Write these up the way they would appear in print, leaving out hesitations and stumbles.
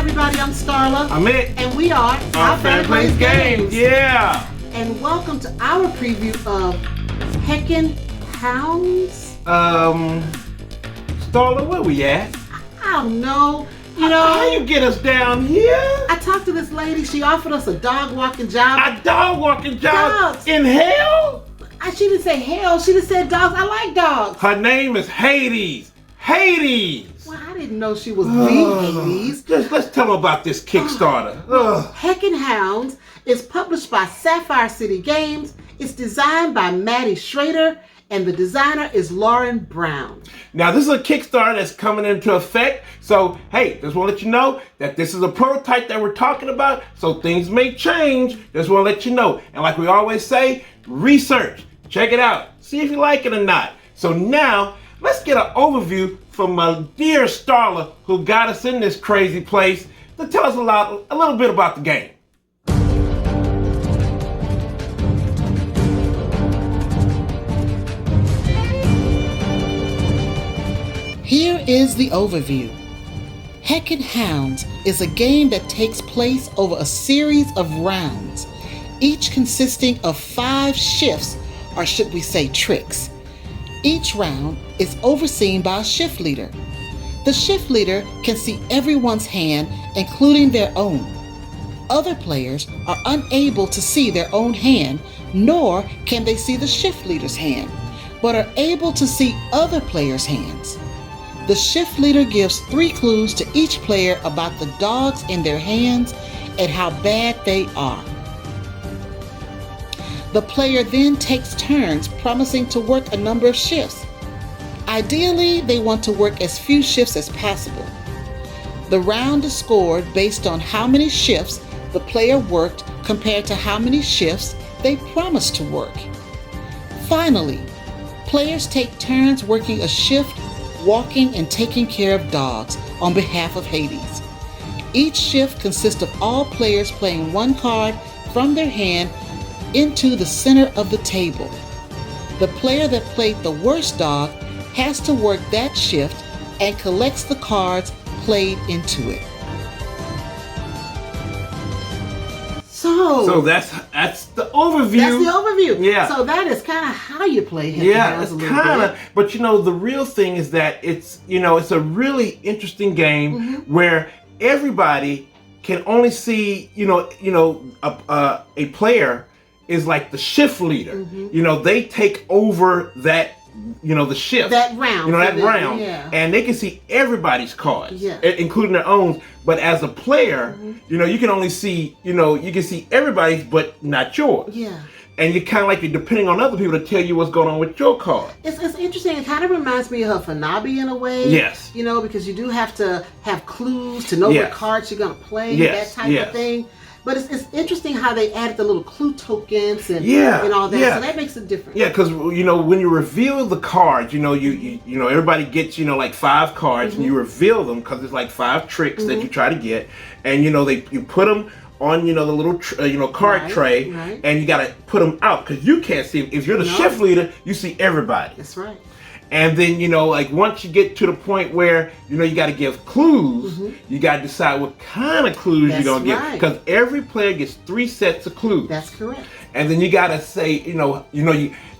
everybody, I'm Starla. I'm Mik. And we are Our Family Plays Games. Yeah. And welcome to our preview of Heckin Hounds. Starla, where we at? I don't know. How you get us down here? I talked to this lady. She offered us a dog walking job. A dog walking job? Dogs. In hell? She didn't say hell. She just said dogs. I like dogs. Her name is Hades. Hades. Well, I didn't know she was the Hades. Let's tell them about this Kickstarter. Heckin Hounds is published by Sapphire City Games. It's designed by Mattie Schraeder, and the designer is Lauren Brown. Now, this is a Kickstarter that's coming into effect. So, hey, just want to let you know that this is a prototype that we're talking about. So things may change. Just want to let you know. And like we always say, research. Check it out. See if you like it or not. So now, let's get an overview from my dear Starla, who got us in this crazy place, to tell us a little bit about the game. Here is the overview. Heckin Hounds is a game that takes place over a series of rounds, each consisting of 5 shifts, or should we say tricks. Each round is overseen by a shift leader. The shift leader can see everyone's hand, including their own. Other players are unable to see their own hand, nor can they see the shift leader's hand, but are able to see other players' hands. The shift leader gives 3 clues to each player about the dogs in their hands and how bad they are. The player then takes turns promising to work a number of shifts. Ideally, they want to work as few shifts as possible. The round is scored based on how many shifts the player worked compared to how many shifts they promised to work. Finally, players take turns working a shift, walking and taking care of dogs on behalf of Hades. Each shift consists of all players playing 1 card from their hand into the center of the table. The player that played the worst dog has to work that shift and collects the cards played into it. So that's the overview. That's the overview. Yeah. So that is kind of how you play Heckin Hounds. Yeah, it's kind of. But the real thing is that it's a really interesting game where everybody can only see a player is like the shift leader. They take over that. The shift. That round. Yeah. And they can see everybody's cards, yeah, including their own. But as a player, you can only see, you can see everybody's, but not yours. Yeah. And you're kind of like you're depending on other people to tell you what's going on with your card. It's interesting. It kind of reminds me of Hanabi in a way. Yes. Because you do have to have clues to know what cards you're going to play, that type of thing. But it's interesting how they added the little clue tokens and all that. So that makes a difference. Yeah, because when you reveal the cards, everybody gets like 5 cards and you reveal them because it's like 5 tricks that you try to get, and you put them on the little card tray, and you got to put them out because you can't see them. If you're the shift leader, you see everybody. That's right. And then, once you get to the point where, you got to give clues, you got to decide what kind of clues you're going to give. Because every player gets 3 sets of clues. That's correct. And then you got to say, you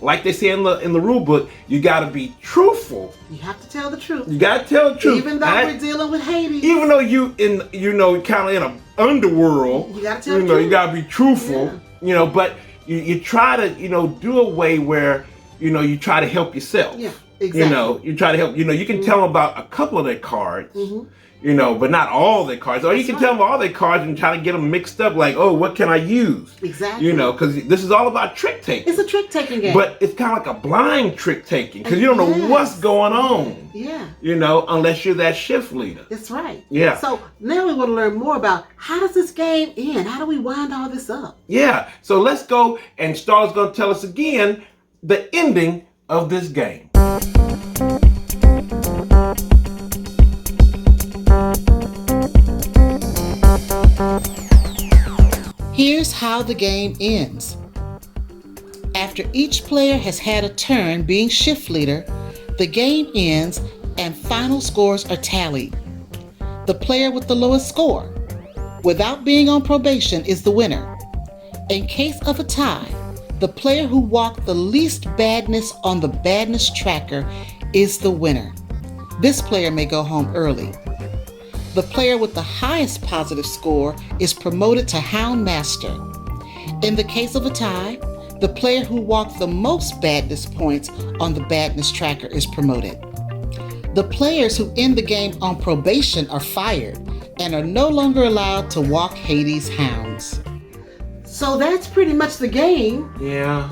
like they say in the rule book, you got to be truthful. You have to tell the truth. You got to tell the truth. Even though we're dealing with Hades. Even though kind of in an underworld, you got to tell the truth. You got to be truthful, but you try to, do a way where, you try to help yourself. Yeah. Exactly. You try to help. You can tell them about a couple of their cards, but not all their cards. Or you can tell them all their cards and try to get them mixed up. Like, oh, what can I use? Exactly. Because this is all about trick taking. It's a trick taking game. But it's kind of like a blind trick taking because you don't know what's going on. Yeah. Unless you're that shift leader. That's right. Yeah. So now we want to learn more about how does this game end? How do we wind all this up? Yeah. So let's go, and Starla's going to tell us again the ending of this game. Here's how the game ends. After each player has had a turn being shift leader, the game ends and final scores are tallied. The player with the lowest score, without being on probation is the winner. In case of a tie, the player who walked the least badness on the badness tracker is the winner. This player may go home early. The player with the highest positive score is promoted to Hound Master. In the case of a tie, the player who walked the most badness points on the badness tracker is promoted. The players who end the game on probation are fired and are no longer allowed to walk Hades' hounds. So that's pretty much the game. Yeah.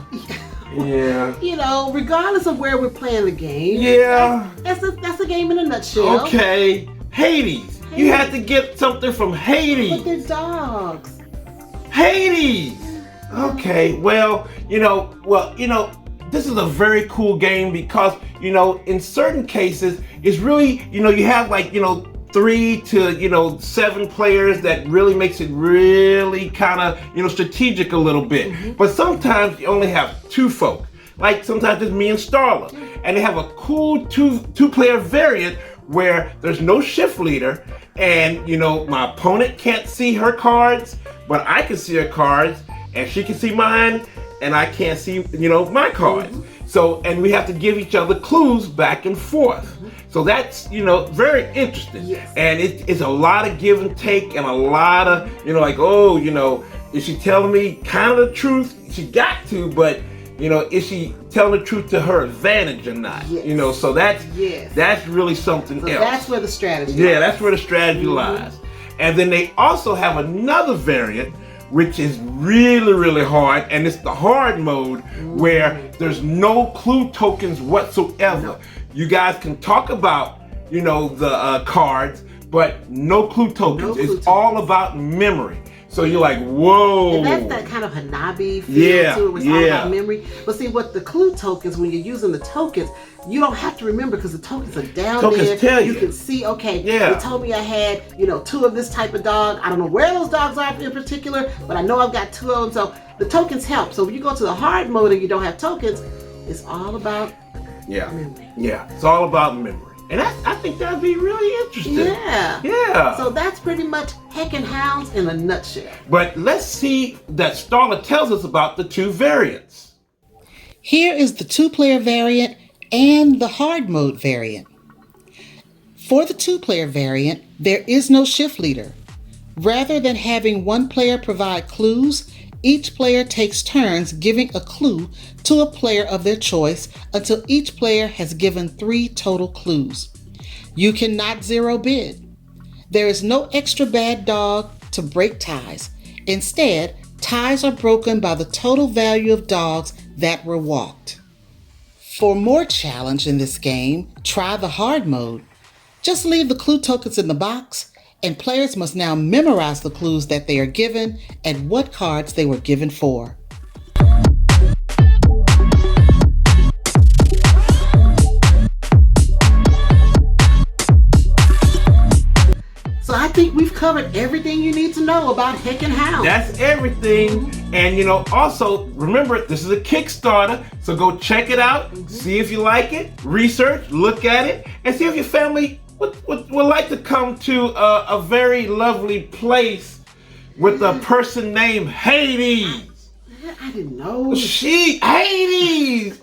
Yeah. You know, regardless of where we're playing the game. Yeah. That's a game in a nutshell. Okay. Hades. You had to get something from Hades. But they're dogs. Hades. Okay. Well, this is a very cool game because, in certain cases, it's really, you have 3 to 7 players that really makes it really kind of strategic a little bit. Mm-hmm. But sometimes you only have 2 folk. Like sometimes it's me and Starla, and they have a cool two-player variant where there's no shift leader, and my opponent can't see her cards, but I can see her cards, and she can see mine, and I can't see my cards. Mm-hmm. So, and we have to give each other clues back and forth. Mm-hmm. So that's, very interesting. Yes. And it's a lot of give and take and a lot of, is she telling me kind of the truth? She got to, but, is she telling the truth to her advantage or not? Yes. So that's really something else. That's where the strategy lies. lies. That's where the strategy lies. And then they also have another variant which is really, really hard, and it's the hard mode where there's no clue tokens whatsoever. No. You guys can talk about, the cards, but no clue tokens. It's all about memory. So you're like, whoa. And that's that kind of Hanabi feel to it. It's all about memory. But see, what the clue tokens, when you're using the tokens, you don't have to remember because the tokens are down there. Tell you can see, they told me I had, 2 of this type of dog. I don't know where those dogs are in particular, but I know I've got 2 of them. So the tokens help. So when you go to the hard mode and you don't have tokens, it's all about memory. Yeah, it's all about memory. And I think that'd be really interesting. Yeah. So that's pretty much Heckin Hounds in a nutshell. But let's see that Starla tells us about the 2 variants. Here is the 2-player variant and the hard mode variant. For the 2-player variant, there is no shift leader. Rather than having one player provide clues, each player takes turns giving a clue to a player of their choice until each player has given 3 total clues. You cannot zero bid. There is no extra bad dog to break ties. Instead, ties are broken by the total value of dogs that were walked. For more challenge in this game, try the hard mode. Just leave the clue tokens in the box, and players must now memorize the clues that they are given and what cards they were given for. So I think we've covered everything you need to know about Heckin Hounds. That's everything. And also remember, this is a Kickstarter, so go check it out, see if you like it, research, look at it, and see if your family would like to come to a very lovely place with a person named Hades. I didn't know. Hades!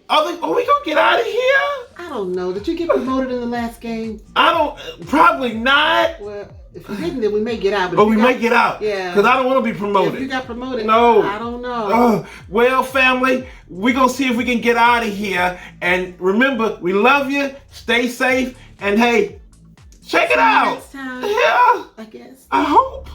Are we gonna get out of here? I don't know. Did you get promoted in the last game? Probably not. Well, if you didn't, then we may get out. But we may get out. Yeah. Because I don't want to be promoted. If you got promoted. No. I don't know. Well, family, we're going to see if we can get out of here. And remember, we love you. Stay safe. And hey, check it out. Next time. Yeah. I guess. I hope.